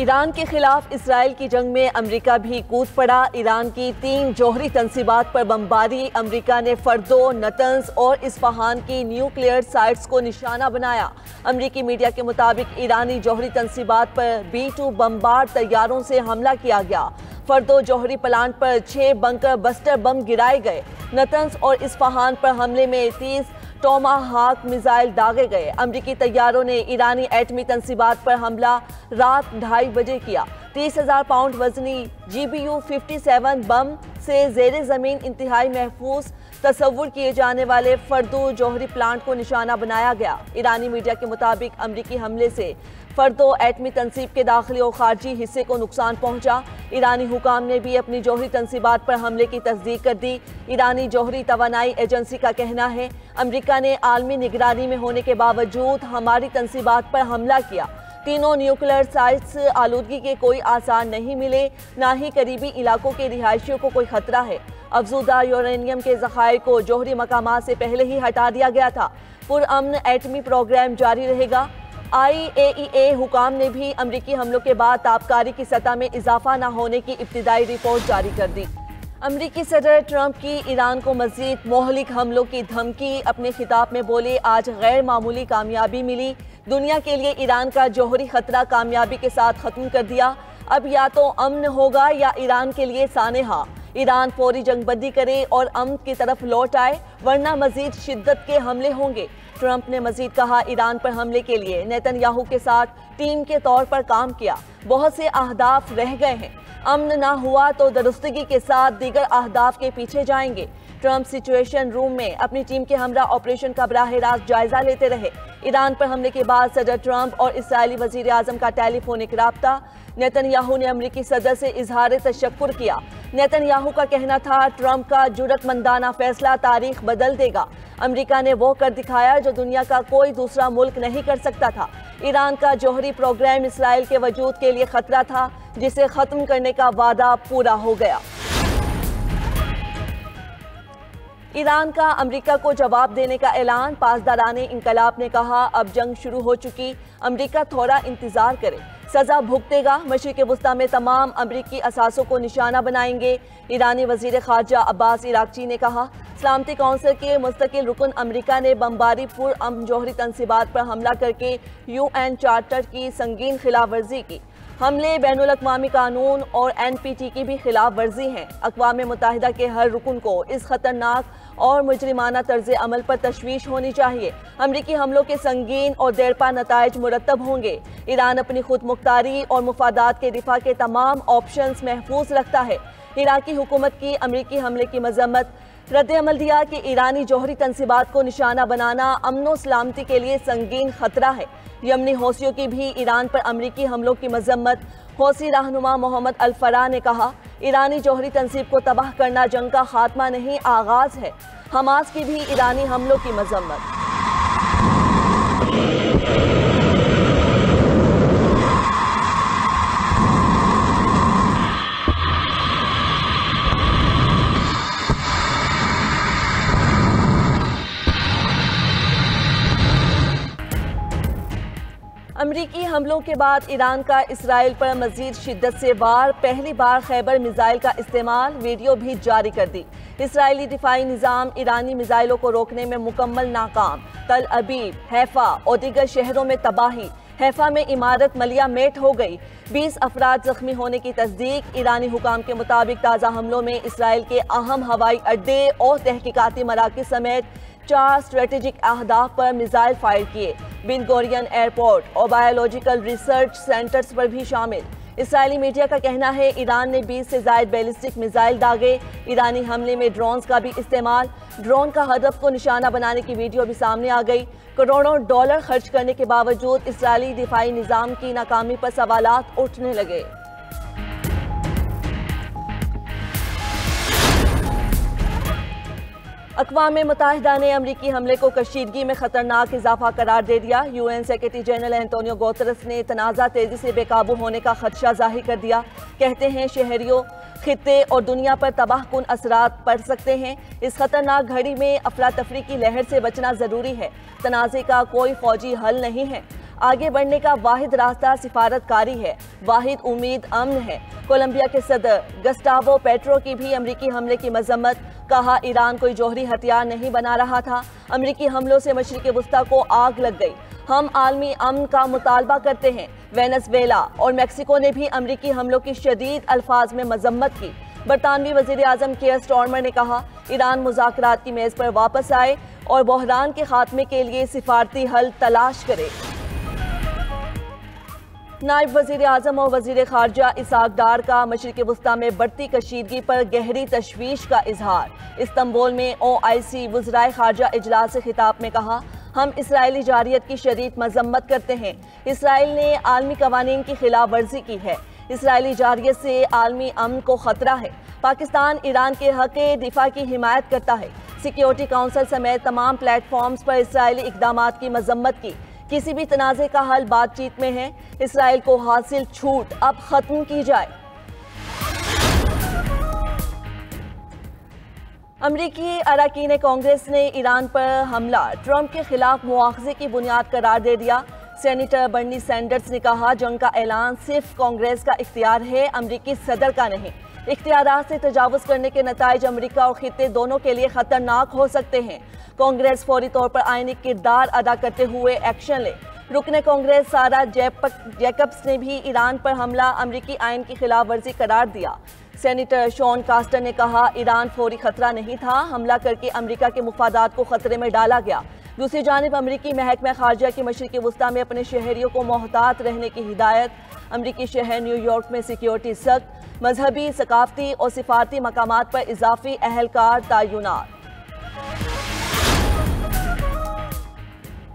Iran के खिलाफ Israel की जंग में अमेरिका भी कूद पड़ा। ईरान की 3 जौहरी तंसीबात पर बमबारी। अमेरिका ने फर्दो, नतंज और इस्फहान की न्यूक्लियर साइट्स को निशाना बनाया। अमेरिकी मीडिया के मुताबिक ईरानी जौहरी तंसीबात पर B-2 बमबार तैयारों से हमला किया गया। फर्दो जौहरी प्लांट पर 6 बंकर बस्टर बम गिराए गए। नतंज और इस्फहान पर हमले में 30 टोमाहाक मिसाइल दागे गए। अमरीकी तैयारों ने ईरानी एटमी तंसीबात पर हमला रात 2:30 बजे किया। 30,000 पाउंड वजनी GBU-57 बम से जेर जमीन इंतहाई महफूज तस्वुर किए जाने वाले फर्दो जौहरी प्लांट को निशाना बनाया गया। ईरानी मीडिया के मुताबिक अमरीकी हमले से फर्दो एटमी तंसीब के दाखिली और खारजी हिस्से को नुकसान पहुंचा। ईरानी हुकाम ने भी अपनी जौहरी तंसीबात पर हमले की तस्दीक कर दी। ईरानी जौहरी तवानाई एजेंसी का कहना है, अमरीका ने आलमी निगरानी में होने के बावजूद हमारी तंसीबात पर हमला किया। तीनों न्यूक्लियर साइट्स आलूदगी के कोई आसार नहीं मिले, ना ही करीबी इलाकों के रिहायशियों को कोई खतरा है। अफजूदा यूरेनियम के ज़खायर को जौहरी मकामात से पहले ही हटा दिया गया था। पुरअमन एटमी प्रोग्राम जारी रहेगा। IAEA हुकाम ने भी अमरीकी हमलों के बाद ताबकारी की सतह में इजाफा न होने की इब्तिदाई रिपोर्ट जारी कर दी। अमरीकी सदर ट्रंप की ईरान को मजीद मोहलिक हमलों की धमकी। अपने खिताब में बोले, आज गैर मामूली कामयाबी मिली। दुनिया के लिए ईरान का जौहरी खतरा कामयाबी के साथ खत्म कर दिया। अब या तो अमन होगा या ईरान के लिए सानेहा। ईरान फौरी जंगबंदी करे और अमन की तरफ लौट आए, वरना मजीद शिद्दत के हमले होंगे। ट्रंप ने मजीद कहा, ईरान पर हमले के लिए नेतन्याहू के साथ टीम के तौर पर काम किया। बहुत से अहदाफ रह गए हैं। अमन ना हुआ तो दुरुस्तगी के साथ दीगर अहदाफ के पीछे जाएंगे। ट्रंप सिचुएशन रूम में अपनी टीम के हमरा ऑपरेशन का बराह रास्त जायजा लेते रहे। ईरान पर हमले के बाद सदर ट्रंप और इसराइली वजीर आजम का टेलीफोनिक राब्ता। नेतन्याहू ने अमरीकी सदर से इजहार तशक्कुर किया। नेतन्याहू का कहना था, ट्रंप का जुर्रतमंदाना फैसला तारीख बदल देगा। अमेरिका ने वो कर दिखाया जो दुनिया का कोई दूसरा मुल्क नहीं कर सकता था। ईरान का जौहरी प्रोग्राम इसराइल के वजूद के लिए खतरा था, जिसे खत्म करने का वादा पूरा हो गया। ईरान का अमेरिका को जवाब देने का ऐलान। पासदाराने इंकलाब ने कहा, अब जंग शुरू हो चुकी, अमेरिका थोड़ा इंतजार करे, सजा भुगतेगा। मशरिक़ वुस्ता में तमाम अमरीकी असासों को निशाना बनाएंगे। ईरानी वजीर खारजा अब्बास इराक्ची ने कहा, सलामती कौंसिल के मुस्तकिल रुकन अमरीका ने बमबारी पुरअमन जौहरी तंसीबात पर हमला करके UN चार्टर की संगीन खिलाफ वर्जी की। हमले बैनुल अक़वामी कानून और NPT की भी खिलाफ वर्जी हैं। अक़वाम मुत्तहिदा के हर रुकन को इस खतरनाक और मुजरिमाना तर्ज अमल पर तशवीश होनी चाहिए। अमरीकी हमलों के संगीन और देरपा नताइज मुरतब होंगे। ईरान अपनी खुद मुख्तारी और मुफादात के दिफा के तमाम ऑप्शंस महफूज रखता है। इराकी हुकूमत की अमरीकी हमले की मजम्मत। रद्द अमल दिया कि ईरानी जौहरी तंसीबात को निशाना बनाना अमन सलामती के लिए संगीन खतरा है। यमनी हौसियों की भी ईरान पर अमरीकी हमलों की मजम्मत। हौसी रहनुमा मोहम्मद अल-फराह ने कहा, ईरानी जौहरी तंसीब को तबाह करना जंग का खात्मा नहीं, आगाज है। हमास की भी ईरानी हमलों की मजम्मत। अमरीकी हमलों के बाद ईरान का इसराइल पर मजीद शिद्दत से वार। पहली बार खैबर मिसाइल का इस्तेमाल, वीडियो भी जारी कर दी। इसराइली दिफाई निज़ाम ईरानी मिसाइलों को रोकने में मुकम्मल नाकाम। तल अबीब, हैफा और दीगर शहरों में तबाही। हैफा में इमारत मलिया मेट हो गई। 20 अफराद जख्मी होने की तस्दीक। ईरानी हुकाम के मुताबिक ताज़ा हमलों में इसराइल के अहम हवाई अड्डे और तहकीकाती मराकज़ समेत 4 स्ट्रेटेजिक अहदाफ पर मिसाइल फायर किए। बिन गोरियन एयरपोर्ट और बायोलॉजिकल रिसर्च सेंटर्स पर भी शामिल। इसराइली मीडिया का कहना है, ईरान ने 20 से ज़ायद बैलिस्टिक मिसाइल दागे। ईरानी हमले में ड्रोन्स का भी इस्तेमाल। ड्रोन का हदफ को निशाना बनाने की वीडियो भी सामने आ गई। करोड़ों डॉलर खर्च करने के बावजूद इसराइली दिफाई निज़ाम की नाकामी पर सवालात उठने लगे। अक़वाम मुत्तहिदा ने अमरीकी हमले को कशीदगी में खतरनाक इजाफा करार दे दिया। UN secretary general Antonio Guterres ने तनाज़ा तेजी से बेकाबू होने का खदशा जाहिर कर दिया। कहते हैं, शहरियों, खित्ते और दुनिया पर तबाहकुन असरात पड़ सकते हैं। इस खतरनाक घड़ी में अफरा तफरी की लहर से बचना जरूरी है। तनाज़े का कोई फौजी हल नहीं है। आगे बढ़ने का वाहिद रास्ता सिफारतकारी है, वाहिद उम्मीद अमन है। कोलंबिया के सदर गस्टावो पेट्रो की भी अमरीकी हमले की मजम्मत, कहा ईरान कोई जौहरी हथियार नहीं बना रहा था, अमरीकी हमलों से मशरिक़ वुस्ता को आग लग गई, हम आलमी अमन का मुतालबा करते हैं। वेनेज़ुएला और मेक्सिको ने भी अमरीकी हमलों की शदीद अल्फाज में मजम्मत की। बरतानवी वज़ीर आज़म केयर स्टारमर ने कहा ईरान मुज़ाकरात की मेज़ पर वापस आए और बहरान के खात्मे के लिए सिफारती हल तलाश करे। नायब वज़ीर आज़म और वज़ीर ख़ारजा इसहाक डार का मशरिक़ वुस्ता में बढ़ती कशीदगी पर गहरी तशवीश का इजहार। इस्तांबुल में OIC वज़राए ख़ारजा इजलास से खिताब में कहा, हम इसराइली जारियत की शदीद मजम्मत करते हैं। इसराइल ने आलमी कवानीन की खिलाफ वर्जी की है। इसराइली जारियत से आलमी अमन को खतरा है। पाकिस्तान ईरान के हक़ दिफा की हिमायत करता है। सिक्योरिटी काउंसिल समेत तमाम प्लेटफॉर्म्स पर इसराइली इक़दामात की मजम्मत की। किसी भी तनाज़े का हल बातचीत में है। इसराइल को हासिल छूट अब खत्म की जाए। अमरीकी अरकान कांग्रेस ने ईरान पर हमला ट्रंप के खिलाफ मुआखजे की बुनियाद करार दे दिया। सेनेटर बर्नी सैंडर्स ने कहा, जंग का ऐलान सिर्फ कांग्रेस का इख्तियार है, अमरीकी सदर का नहीं। इख्तियारात से तजावुज़ करने के नताइज अमरीका और खित्ते दोनों के लिए खतरनाक हो सकते हैं। कांग्रेस फौरी तौर पर आईनी किरदार अदा करते हुए एक्शन ले। रुकने कांग्रेस सारा जैकब्स ने भी ईरान पर हमला अमरीकी आइन की खिलाफ वर्जी करार दिया। सेनेटर शॉन कास्टर ने कहा, ईरान फौरी खतरा नहीं था, हमला करके अमरीका के मुफादात को खतरे में डाला गया। दूसरी जानिब अमरीकी महकमा खारजा की मशरिक़ वुस्ता में अपने शहरियों को मोहतात रहने की हिदायत। अमरीकी शहर न्यूयॉर्क में सिक्योरिटी सख्त, मजहबी, सकाफती और सिफारती मकामात पर इजाफी अहलकार तैनात।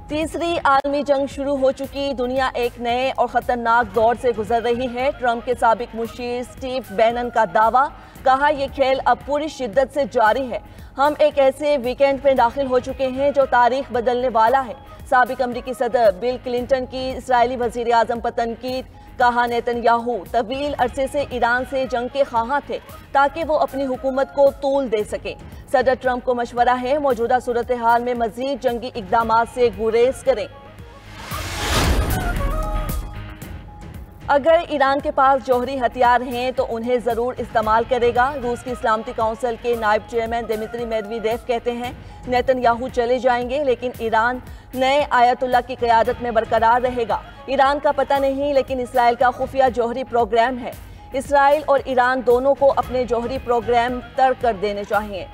तीसरी आलमी जंग शुरू हो चुकी, दुनिया एक नए और खतरनाक दौर से गुजर रही है। ट्रंप के साबिक मुशीर स्टीव बैनन का दावा, कहा यह खेल अब पूरी शिद्दत से जारी है। हम एक ऐसे वीकेंड में दाखिल हो चुके हैं जो तारीख बदलने वाला है। साबिक अमरीकी सदर बिल क्लिंटन की इसराइली वज़ीर आज़म पर तनकीद, कहा नेतन्याहू तवील अरसे से ईरान से जंग के ख्वाह थे ताकि वो अपनी हुकूमत को तूल दे सकें। सदर ट्रंप को मशवरा है मौजूदा सूरत हाल में मजीद जंगी इक़दामात से गुरेज करें। अगर ईरान के पास जौहरी हथियार हैं तो उन्हें ज़रूर इस्तेमाल करेगा। रूस की सलामती काउंसिल के नायब चेयरमैन दिमित्री मेदवेदेव कहते हैं, नेतन्याहू चले जाएंगे लेकिन ईरान नए आयतुल्ला की क़यादत में बरकरार रहेगा। ईरान का पता नहीं लेकिन इसराइल का खुफिया जौहरी प्रोग्राम है। इसराइल और ईरान दोनों को अपने जौहरी प्रोग्राम तर्क कर देने चाहिए।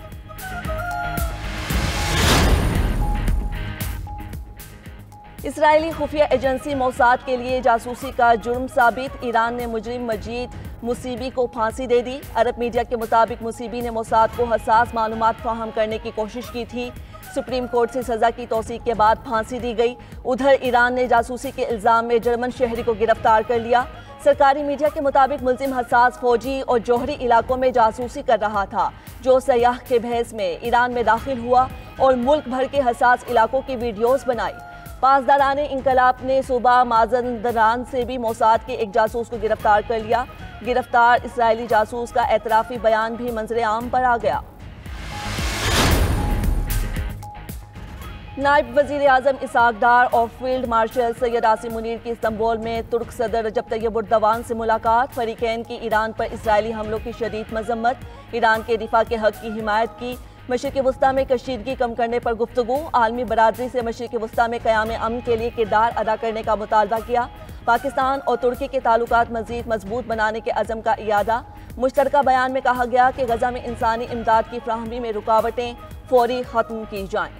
इसराइली खुफिया एजेंसी मोसाद के लिए जासूसी का जुर्म साबित, ईरान ने मुजरिम मजीद मुसीबी को फांसी दे दी। अरब मीडिया के मुताबिक मुसीबी ने मोसाद को हसास मालूमात फराहम करने की कोशिश की थी। सुप्रीम कोर्ट से सजा की तौसीक के बाद फांसी दी गई। उधर ईरान ने जासूसी के इल्जाम में जर्मन शहरी को गिरफ्तार कर लिया। सरकारी मीडिया के मुताबिक मुल्जिम हसास फौजी और जौहरी इलाकों में जासूसी कर रहा था, जो सयाह के बहस में ईरान में दाखिल हुआ और मुल्क भर के हसास इलाकों की वीडियोस बनाई। पासदाराने इंकलाब ने सूबा माजंदरान से भी मोसाद के एक जासूस को गिरफ्तार कर लिया। गिरफ्तार इसराइली जासूस का एतराफ़ी बयान भी मंजरे आम पर आ गया। नायब वज़ीर आज़म इसहाक डार और फील्ड मार्शल सैयद आसिम मुनीर की इस्तांबुल में तुर्क सदर रजब तैयब एर्दोगान से मुलाकात। फरीकैन की ईरान पर इसराइली हमलों की शदीद मजम्मत, ईरान के दिफा के हक़ की हिमायत की। मशरिक़ वुस्ता में कशीदगी कम करने पर गुफ्तगू, आलमी बरादरी से मशरिक़ वुस्ता में क़याम अमन के लिए किरदार अदा करने का मुतालबा किया। पाकिस्तान और तुर्की के ताल्लुकात मज़ीद मजबूत बनाने के अज़म का इयादा। मुश्तरका बयान में कहा गया कि गज़ा में इंसानी इमदाद की फ्राहमी में रुकावटें फौरी ख़त्म की जाएँ।